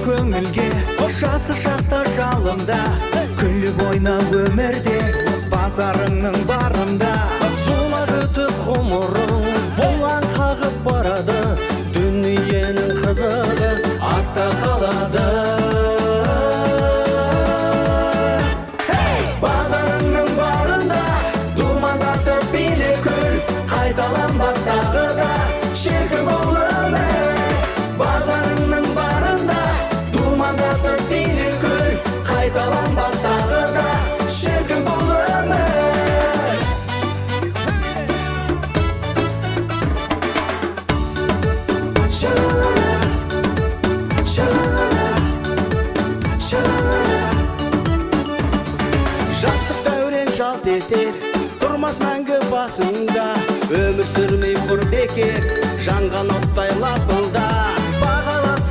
көңілге жасы шақта жалында күліп ойнап өмірде базарыңның барында зулап өтіп ғұмырың бұлаң қағып барады дүниенің қызығы артта қалады базарыңның барында думандатып билеп күл қайталанбас тағы да шіркін бұл өмір базарыңның барында думандатып билеп күл қайталанбас тағы да шіркін бұл өмір жастық дәурен жалт етер тұрмас мәңгі басында өмір сүрмей құр бекер жанған оттай лапы